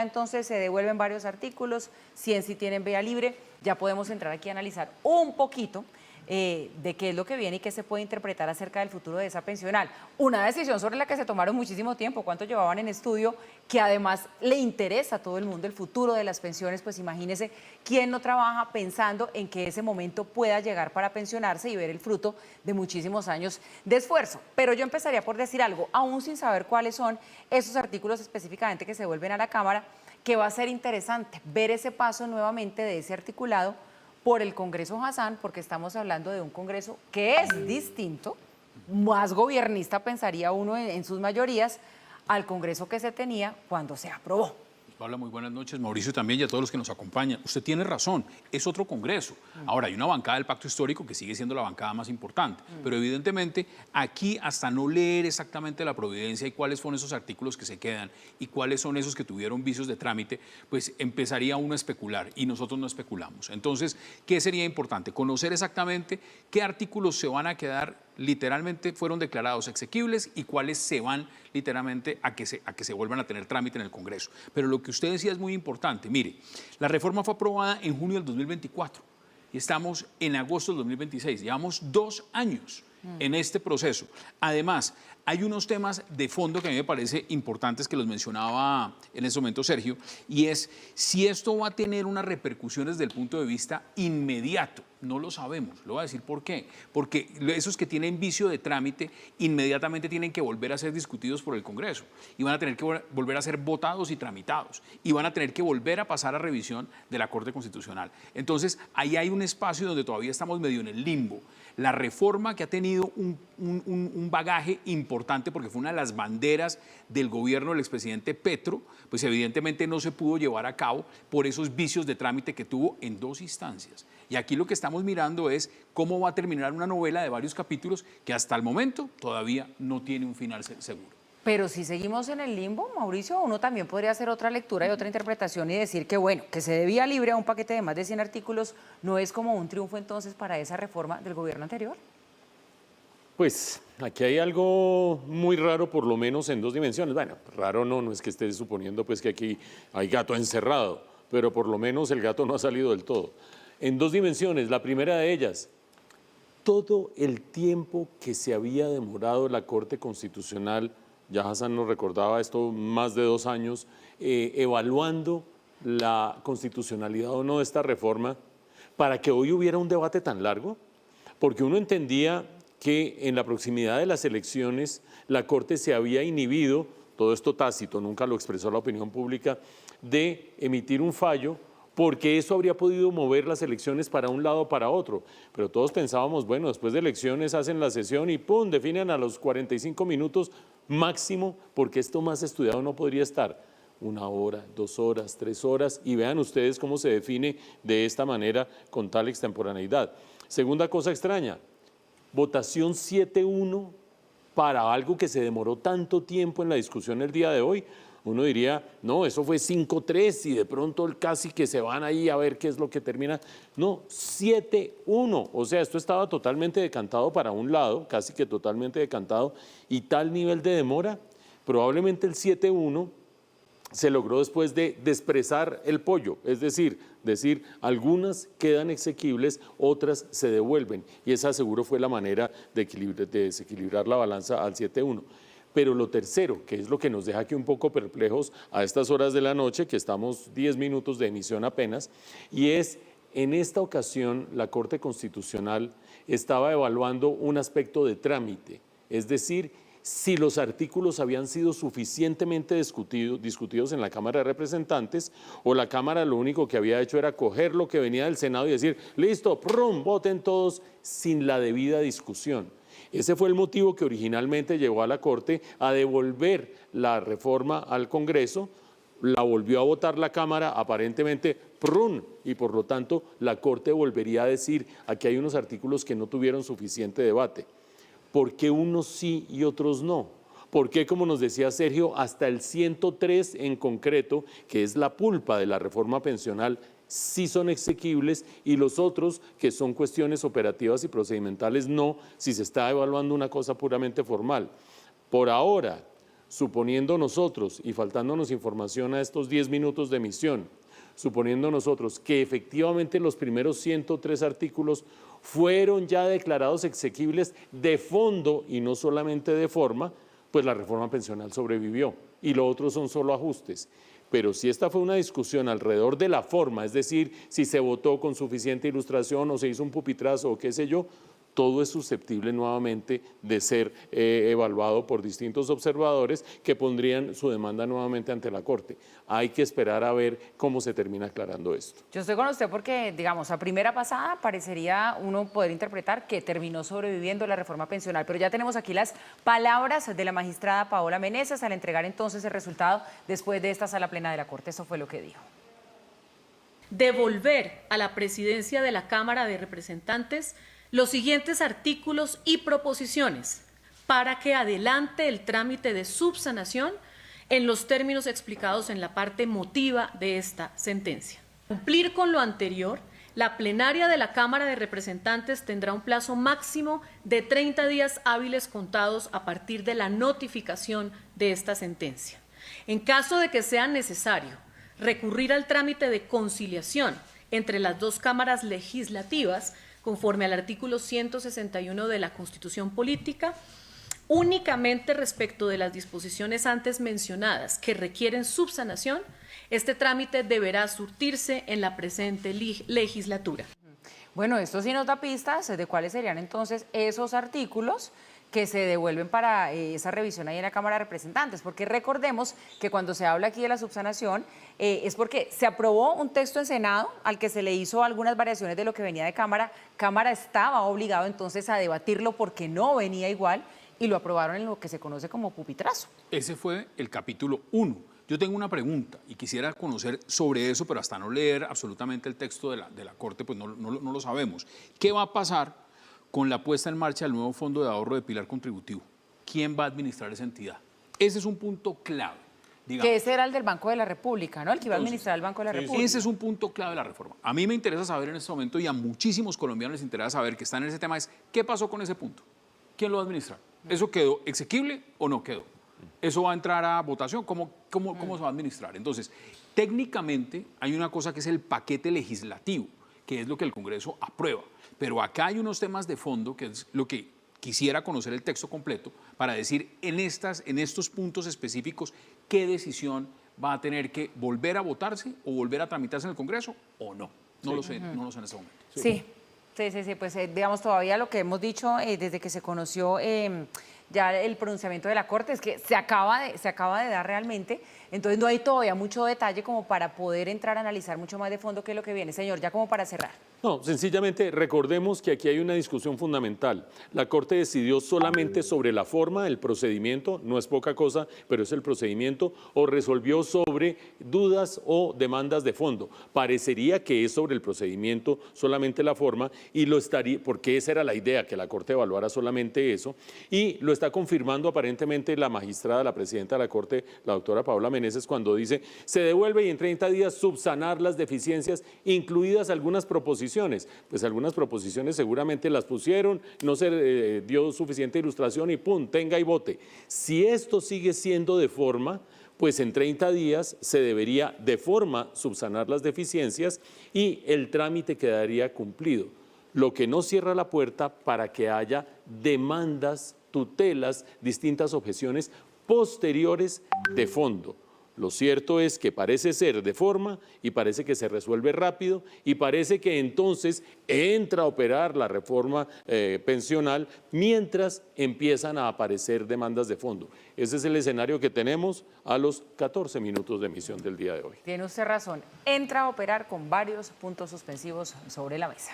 Entonces se devuelven varios artículos, 100 si tienen vía libre. Ya podemos entrar aquí a analizar un poquito de qué es lo que viene y qué se puede interpretar acerca del futuro de esa pensional. Una decisión sobre la que se tomaron muchísimo tiempo, cuánto llevaban en estudio, que además le interesa a todo el mundo el futuro de las pensiones. Pues imagínese quién no trabaja pensando en que ese momento pueda llegar para pensionarse y ver el fruto de muchísimos años de esfuerzo. Pero yo empezaría por decir algo, aún sin saber cuáles son esos artículos específicamente que se vuelven a la Cámara, que va a ser interesante ver ese paso nuevamente de ese articulado por el Congreso Hassan, porque estamos hablando de un Congreso que es distinto, más gobiernista pensaría uno en sus mayorías, al Congreso que se tenía cuando se aprobó. Paula, muy buenas noches. Mauricio también y a todos los que nos acompañan. Usted tiene razón, es otro Congreso. Ahora, hay una bancada del Pacto Histórico que sigue siendo la bancada más importante, pero evidentemente aquí hasta no leer exactamente la providencia y cuáles son esos artículos que se quedan y cuáles son esos que tuvieron vicios de trámite, pues empezaría uno a especular y nosotros no especulamos. Entonces, ¿qué sería importante? Conocer exactamente qué artículos se van a quedar literalmente fueron declarados exequibles y cuáles se van literalmente a que se vuelvan a tener trámite en el Congreso. Pero lo que usted decía es muy importante. Mire, la reforma fue aprobada en junio del 2024 y estamos en agosto del 2026. Llevamos 2 años en este proceso. Además, hay unos temas de fondo que a mí me parece importantes que los mencionaba en ese momento Sergio, y es si esto va a tener unas repercusiones desde el punto de vista inmediato. No lo sabemos, lo voy a decir por qué. Porque esos que tienen vicio de trámite inmediatamente tienen que volver a ser discutidos por el Congreso y van a tener que volver a ser votados y tramitados y van a tener que volver a pasar a revisión de la Corte Constitucional. Entonces, ahí hay un espacio donde todavía estamos medio en el limbo. La reforma que ha tenido un bagaje importante porque fue una de las banderas del gobierno del expresidente Petro, pues evidentemente no se pudo llevar a cabo por esos vicios de trámite que tuvo en 2 instancias. Y aquí lo que estamos mirando es cómo va a terminar una novela de varios capítulos que hasta el momento todavía no tiene un final seguro. Pero si seguimos en el limbo, Mauricio, uno también podría hacer otra lectura y otra interpretación y decir que, bueno, que se debía libre a un paquete de más de 100 artículos, ¿no es como un triunfo entonces para esa reforma del gobierno anterior? Pues aquí hay algo muy raro, por lo menos en 2 dimensiones. Bueno, raro no es que esté suponiendo pues que aquí hay gato encerrado, pero por lo menos el gato no ha salido del todo. En 2 dimensiones, la primera de ellas, todo el tiempo que se había demorado la Corte Constitucional, ya Hassan nos recordaba esto, más de 2 años, evaluando la constitucionalidad o no de esta reforma, para que hoy hubiera un debate tan largo, porque uno entendía que en la proximidad de las elecciones la Corte se había inhibido, todo esto tácito, nunca lo expresó la opinión pública, de emitir un fallo porque eso habría podido mover las elecciones para un lado o para otro. Pero todos pensábamos, bueno, después de elecciones hacen la sesión y ¡pum!, definen a los 45 minutos máximo, porque esto más estudiado no podría estar. 1 hora, 2 horas, 3 horas, y vean ustedes cómo se define de esta manera con tal extemporaneidad. Segunda cosa extraña, votación 7-1 para algo que se demoró tanto tiempo en la discusión el día de hoy. Uno diría, no, eso fue 5-3 y de pronto casi que se van ahí a ver qué es lo que termina. No, 7-1, o sea, esto estaba totalmente decantado para un lado, casi que totalmente decantado, y tal nivel de demora, probablemente el 7-1 se logró después de desprezar el pollo, es decir, algunas quedan exequibles, otras se devuelven, y esa seguro fue la manera de desequilibrar la balanza al 7-1. Pero lo tercero, que es lo que nos deja aquí un poco perplejos a estas horas de la noche, que estamos 10 minutos de emisión apenas, y es, en esta ocasión, la Corte Constitucional estaba evaluando un aspecto de trámite, es decir, si los artículos habían sido suficientemente discutidos en la Cámara de Representantes, o la Cámara lo único que había hecho era coger lo que venía del Senado y decir, listo, ¡prum!, voten todos sin la debida discusión. Ese fue el motivo que originalmente llevó a la Corte a devolver la reforma al Congreso, la volvió a votar la Cámara, aparentemente ¡prum!, y por lo tanto la Corte volvería a decir, aquí hay unos artículos que no tuvieron suficiente debate. ¿Por qué unos sí y otros no? ¿Por qué, como nos decía Sergio, hasta el 103 en concreto, que es la pulpa de la reforma pensional, sí son exequibles y los otros, que son cuestiones operativas y procedimentales, no, si se está evaluando una cosa puramente formal? Por ahora, suponiendo nosotros, y faltándonos información a estos 10 minutos de emisión, suponiendo nosotros que efectivamente los primeros 103 artículos fueron ya declarados exequibles de fondo y no solamente de forma, pues la reforma pensional sobrevivió y lo otro son solo ajustes. Pero si esta fue una discusión alrededor de la forma, es decir, si se votó con suficiente ilustración o se hizo un pupitrazo o qué sé yo, todo es susceptible nuevamente de ser evaluado por distintos observadores que pondrían su demanda nuevamente ante la Corte. Hay que esperar a ver cómo se termina aclarando esto. Yo estoy con usted porque, digamos, a primera pasada parecería uno poder interpretar que terminó sobreviviendo la reforma pensional, pero ya tenemos aquí las palabras de la magistrada Paola Meneses al entregar entonces el resultado después de esta sala plena de la Corte. Eso fue lo que dijo. Devolver a la presidencia de la Cámara de Representantes los siguientes artículos y proposiciones para que adelante el trámite de subsanación en los términos explicados en la parte motiva de esta sentencia. Cumplir con lo anterior, la plenaria de la Cámara de Representantes tendrá un plazo máximo de 30 días hábiles contados a partir de la notificación de esta sentencia. En caso de que sea necesario recurrir al trámite de conciliación entre las dos cámaras legislativas, conforme al artículo 161 de la Constitución Política, únicamente respecto de las disposiciones antes mencionadas que requieren subsanación, este trámite deberá surtirse en la presente legislatura. Bueno, esto sí nos da pistas de cuáles serían entonces esos artículos que se devuelven para esa revisión ahí en la Cámara de Representantes, porque recordemos que cuando se habla aquí de la subsanación es porque se aprobó un texto en Senado al que se le hizo algunas variaciones de lo que venía de Cámara. Cámara estaba obligado entonces a debatirlo porque no venía igual y lo aprobaron en lo que se conoce como pupitrazo. Ese fue el capítulo 1. Yo tengo una pregunta y quisiera conocer sobre eso, pero hasta no leer absolutamente el texto de la Corte, pues no lo sabemos. ¿Qué va a pasar con la puesta en marcha del nuevo Fondo de Ahorro de Pilar Contributivo? ¿Quién va a administrar esa entidad? Ese es un punto clave. Digamos. Que ese era el del Banco de la República, ¿no? El que iba a administrar el Banco de la República. Ese es un punto clave de la reforma. A mí me interesa saber en este momento, y a muchísimos colombianos les interesa saber que están en ese tema, es ¿qué pasó con ese punto? ¿Quién lo va a administrar? ¿Eso quedó exequible o no quedó? ¿Eso va a entrar a votación? ¿Cómo se va a administrar? Entonces, técnicamente hay una cosa que es el paquete legislativo, que es lo que el Congreso aprueba. Pero acá hay unos temas de fondo, que es lo que quisiera conocer el texto completo, para decir en estos puntos específicos qué decisión va a tener que volver a votarse o volver a tramitarse en el Congreso o no. No lo sé en este momento. Sí, pues digamos todavía lo que hemos dicho desde que se conoció ya el pronunciamiento de la Corte es que se acaba de dar realmente, entonces no hay todavía mucho detalle como para poder entrar a analizar mucho más de fondo qué es lo que viene. Señor, ya como para cerrar. No, sencillamente recordemos que aquí hay una discusión fundamental. La Corte decidió solamente sobre la forma, el procedimiento, no es poca cosa, pero es el procedimiento, o resolvió sobre dudas o demandas de fondo. Parecería que es sobre el procedimiento, solamente la forma, y lo estaría, porque esa era la idea, que la Corte evaluara solamente eso, y lo está confirmando aparentemente la magistrada, la presidenta de la Corte, la doctora Paola Meneses, cuando dice, se devuelve y en 30 días subsanar las deficiencias, incluidas algunas proposiciones. Pues algunas proposiciones seguramente las pusieron, no se dio suficiente ilustración y ¡pum!, tenga y vote. Si esto sigue siendo de forma, pues en 30 días se debería de forma subsanar las deficiencias y el trámite quedaría cumplido. Lo que no cierra la puerta para que haya demandas, tutelas, distintas objeciones posteriores de fondo. Lo cierto es que parece ser de forma y parece que se resuelve rápido y parece que entonces entra a operar la reforma pensional mientras empiezan a aparecer demandas de fondo. Ese es el escenario que tenemos a los 14 minutos de emisión del día de hoy. Tiene usted razón, entra a operar con varios puntos suspensivos sobre la mesa.